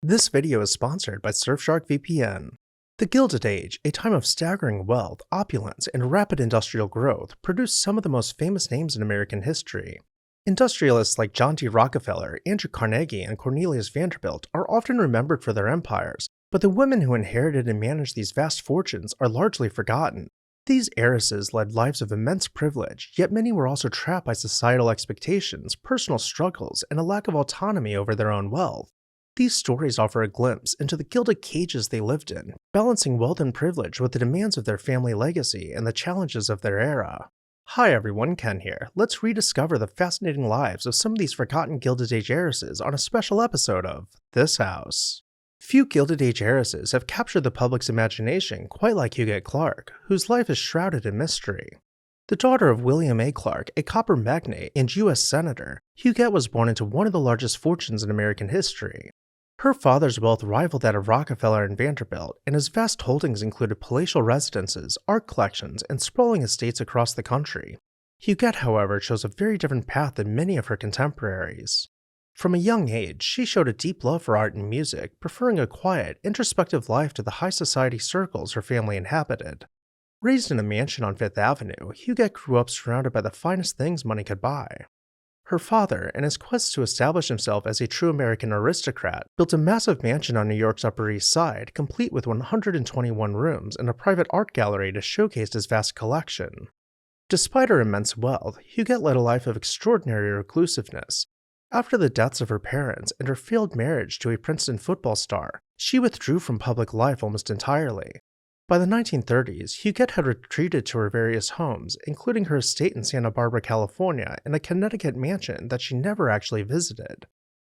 This video is sponsored by Surfshark VPN. The Gilded Age, a time of staggering wealth, opulence, and rapid industrial growth, produced some of the most famous names in American history. Industrialists like John D. Rockefeller, Andrew Carnegie, and Cornelius Vanderbilt are often remembered for their empires, but the women who inherited and managed these vast fortunes are largely forgotten. These heiresses led lives of immense privilege, yet many were also trapped by societal expectations, personal struggles, and a lack of autonomy over their own wealth. These stories offer a glimpse into the gilded cages they lived in, balancing wealth and privilege with the demands of their family legacy and the challenges of their era. Hi everyone, Ken here. Let's rediscover the fascinating lives of some of these forgotten Gilded Age heiresses on a special episode of This House. Few Gilded Age heiresses have captured the public's imagination quite like Huguette Clark, whose life is shrouded in mystery. The daughter of William A. Clark, a copper magnate and U.S. Senator, Huguette was born into one of the largest fortunes in American history. Her father's wealth rivaled that of Rockefeller and Vanderbilt, and his vast holdings included palatial residences, art collections, and sprawling estates across the country. Huguette, however, chose a very different path than many of her contemporaries. From a young age, she showed a deep love for art and music, preferring a quiet, introspective life to the high society circles her family inhabited. Raised in a mansion on Fifth Avenue, Huguette grew up surrounded by the finest things money could buy. Her father, in his quest to establish himself as a true American aristocrat, built a massive mansion on New York's Upper East Side, complete with 121 rooms and a private art gallery to showcase his vast collection. Despite her immense wealth, Huguette led a life of extraordinary reclusiveness. After the deaths of her parents and her failed marriage to a Princeton football star, she withdrew from public life almost entirely. By the 1930s, Huguette had retreated to her various homes, including her estate in Santa Barbara, California, and a Connecticut mansion that she never actually visited.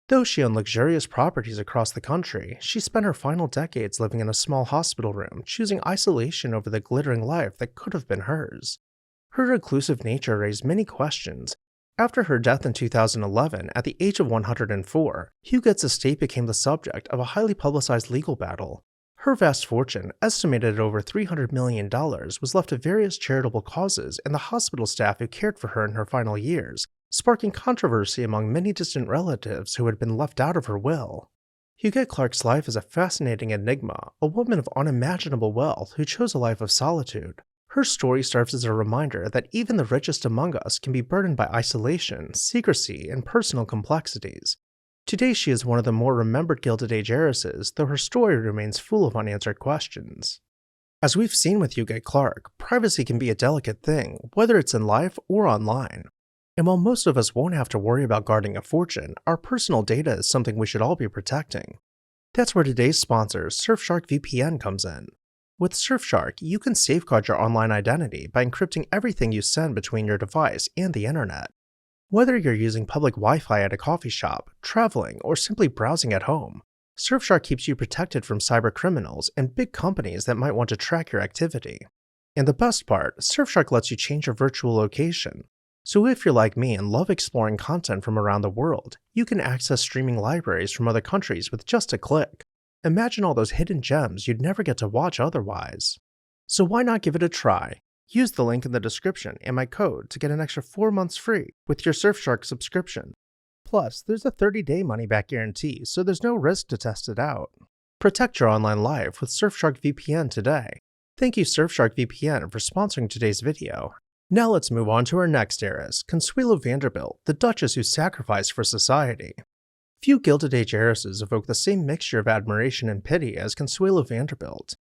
Though she owned luxurious properties across the country, she spent her final decades living in a small hospital room, choosing isolation over the glittering life that could have been hers. Her reclusive nature raised many questions. After her death in 2011, at the age of 104, Huguette's estate became the subject of a highly publicized legal battle. Her vast fortune, estimated at over $300 million, was left to various charitable causes and the hospital staff who cared for her in her final years, sparking controversy among many distant relatives who had been left out of her will. Huguette Clark's life is a fascinating enigma, a woman of unimaginable wealth who chose a life of solitude. Her story serves as a reminder that even the richest among us can be burdened by isolation, secrecy, and personal complexities. Today she is one of the more remembered Gilded Age heiresses, though her story remains full of unanswered questions. As we've seen with Huguette Clark, privacy can be a delicate thing, whether it's in life or online. And while most of us won't have to worry about guarding a fortune, our personal data is something we should all be protecting. That's where today's sponsor, Surfshark VPN, comes in. With Surfshark, you can safeguard your online identity by encrypting everything you send between your device and the internet. Whether you're using public Wi-Fi at a coffee shop, traveling, or simply browsing at home, Surfshark keeps you protected from cyber criminals and big companies that might want to track your activity. And the best part, Surfshark lets you change your virtual location. So if you're like me and love exploring content from around the world, you can access streaming libraries from other countries with just a click. Imagine all those hidden gems you'd never get to watch otherwise. So why not give it a try? Use the link in the description and my code to get an extra 4 months free with your Surfshark subscription. Plus, there's a 30-day money-back guarantee, so there's no risk to test it out. Protect your online life with Surfshark VPN today. Thank you Surfshark VPN for sponsoring today's video. Now let's move on to our next heiress, Consuelo Vanderbilt, the duchess who sacrificed for society. Few Gilded Age heiresses evoke the same mixture of admiration and pity as Consuelo Vanderbilt.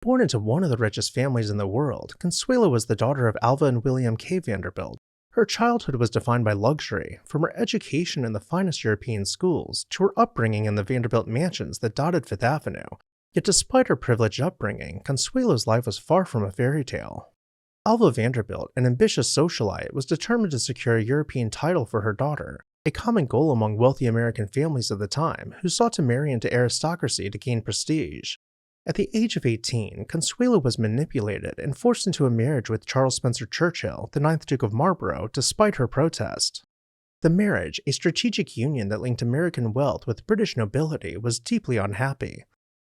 Born into one of the richest families in the world, Consuelo was the daughter of Alva and William K. Vanderbilt. Her childhood was defined by luxury, from her education in the finest European schools to her upbringing in the Vanderbilt mansions that dotted Fifth Avenue. Yet despite her privileged upbringing, Consuelo's life was far from a fairy tale. Alva Vanderbilt, an ambitious socialite, was determined to secure a European title for her daughter, a common goal among wealthy American families of the time who sought to marry into aristocracy to gain prestige. At the age of 18, Consuelo was manipulated and forced into a marriage with Charles Spencer Churchill, the 9th Duke of Marlborough, despite her protest. The marriage, a strategic union that linked American wealth with British nobility, was deeply unhappy.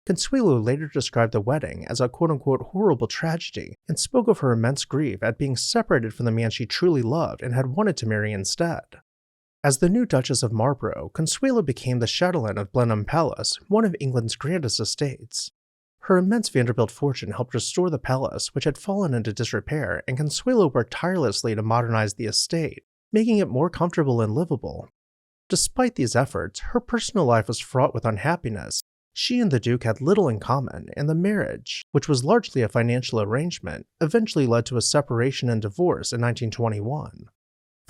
Consuelo later described the wedding as a quote-unquote horrible tragedy and spoke of her immense grief at being separated from the man she truly loved and had wanted to marry instead. As the new Duchess of Marlborough, Consuelo became the chatelaine of Blenheim Palace, one of England's grandest estates. Her immense Vanderbilt fortune helped restore the palace, which had fallen into disrepair, and Consuelo worked tirelessly to modernize the estate, making it more comfortable and livable. Despite these efforts, her personal life was fraught with unhappiness. She and the Duke had little in common, and the marriage, which was largely a financial arrangement, eventually led to a separation and divorce in 1921.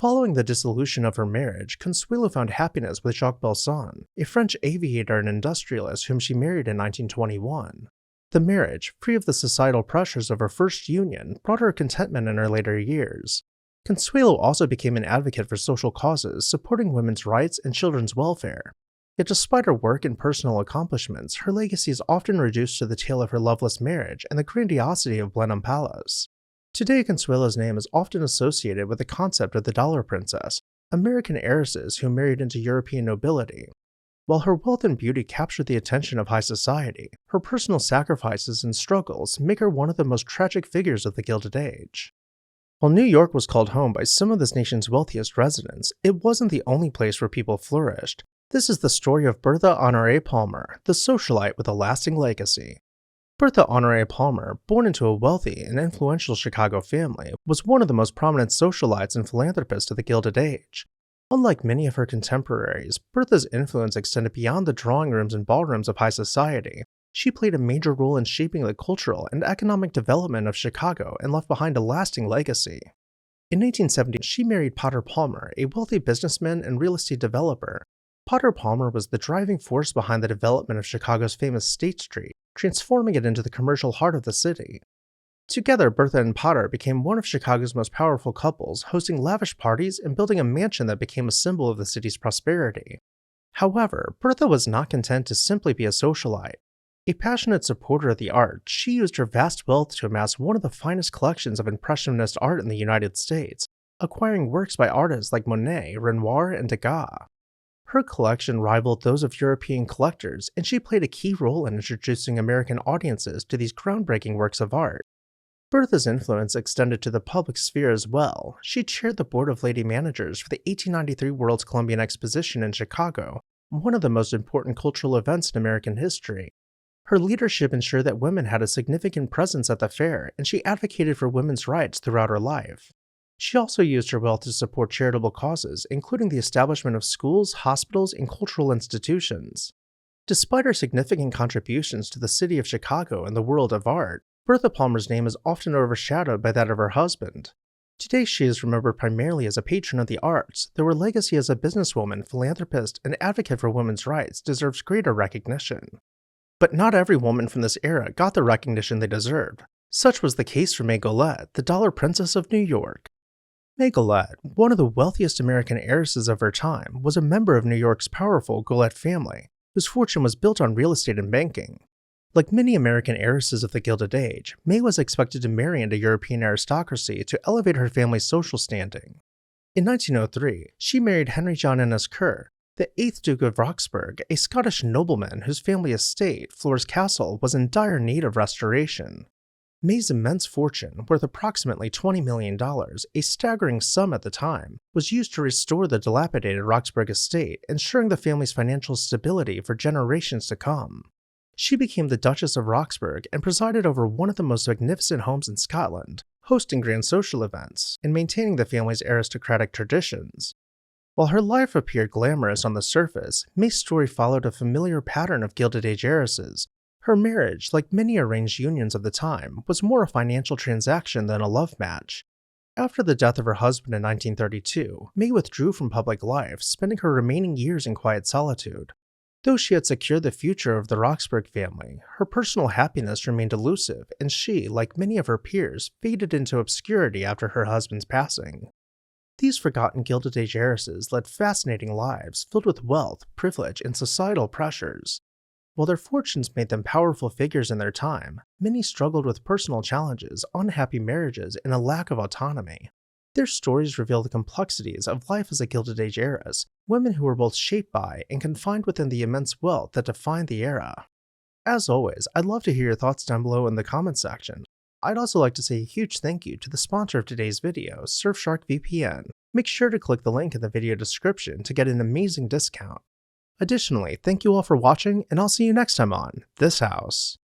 Following the dissolution of her marriage, Consuelo found happiness with Jacques Belson, a French aviator and industrialist whom she married in 1921. The marriage, free of the societal pressures of her first union, brought her contentment in her later years. Consuelo also became an advocate for social causes, supporting women's rights and children's welfare. Yet despite her work and personal accomplishments, her legacy is often reduced to the tale of her loveless marriage and the grandiosity of Blenheim Palace. Today, Consuelo's name is often associated with the concept of the Dollar Princess, American heiresses who married into European nobility. While her wealth and beauty captured the attention of high society, her personal sacrifices and struggles make her one of the most tragic figures of the Gilded Age. While New York was called home by some of this nation's wealthiest residents, it wasn't the only place where people flourished. This is the story of Bertha Honoré Palmer, the socialite with a lasting legacy. Bertha Honoré Palmer, born into a wealthy and influential Chicago family, was one of the most prominent socialites and philanthropists of the Gilded Age. Unlike many of her contemporaries, Bertha's influence extended beyond the drawing rooms and ballrooms of high society. She played a major role in shaping the cultural and economic development of Chicago and left behind a lasting legacy. In 1870, she married Potter Palmer, a wealthy businessman and real estate developer. Potter Palmer was the driving force behind the development of Chicago's famous State Street, transforming it into the commercial heart of the city. Together, Bertha and Potter became one of Chicago's most powerful couples, hosting lavish parties and building a mansion that became a symbol of the city's prosperity. However, Bertha was not content to simply be a socialite. A passionate supporter of the arts, she used her vast wealth to amass one of the finest collections of Impressionist art in the United States, acquiring works by artists like Monet, Renoir, and Degas. Her collection rivaled those of European collectors, and she played a key role in introducing American audiences to these groundbreaking works of art. Bertha's influence extended to the public sphere as well. She chaired the board of lady managers for the 1893 World's Columbian Exposition in Chicago, one of the most important cultural events in American history. Her leadership ensured that women had a significant presence at the fair, and she advocated for women's rights throughout her life. She also used her wealth to support charitable causes, including the establishment of schools, hospitals, and cultural institutions. Despite her significant contributions to the city of Chicago and the world of art, Bertha Palmer's name is often overshadowed by that of her husband. Today she is remembered primarily as a patron of the arts, though her legacy as a businesswoman, philanthropist, and advocate for women's rights deserves greater recognition. But not every woman from this era got the recognition they deserved. Such was the case for May Goelet, the Dollar Princess of New York. May Goelet, one of the wealthiest American heiresses of her time, was a member of New York's powerful Goelet family, whose fortune was built on real estate and banking. Like many American heiresses of the Gilded Age, May was expected to marry into European aristocracy to elevate her family's social standing. In 1903, she married Henry John Ennis Kerr, the 8th Duke of Roxburgh, a Scottish nobleman whose family estate, Floors Castle, was in dire need of restoration. May's immense fortune, worth approximately $20 million, a staggering sum at the time, was used to restore the dilapidated Roxburgh estate, ensuring the family's financial stability for generations to come. She became the Duchess of Roxburgh and presided over one of the most magnificent homes in Scotland, hosting grand social events and maintaining the family's aristocratic traditions. While her life appeared glamorous on the surface, May's story followed a familiar pattern of Gilded Age heiresses. Her marriage, like many arranged unions of the time, was more a financial transaction than a love match. After the death of her husband in 1932, May withdrew from public life, spending her remaining years in quiet solitude. Though she had secured the future of the Roxburgh family, her personal happiness remained elusive, and she, like many of her peers, faded into obscurity after her husband's passing. These forgotten Gilded Age heiresses led fascinating lives filled with wealth, privilege, and societal pressures. While their fortunes made them powerful figures in their time, many struggled with personal challenges, unhappy marriages, and a lack of autonomy. Their stories reveal the complexities of life as a Gilded Age heiress, women who were both shaped by and confined within the immense wealth that defined the era. As always, I'd love to hear your thoughts down below in the comments section. I'd also like to say a huge thank you to the sponsor of today's video, Surfshark VPN. Make sure to click the link in the video description to get an amazing discount. Additionally, thank you all for watching, and I'll see you next time on This House.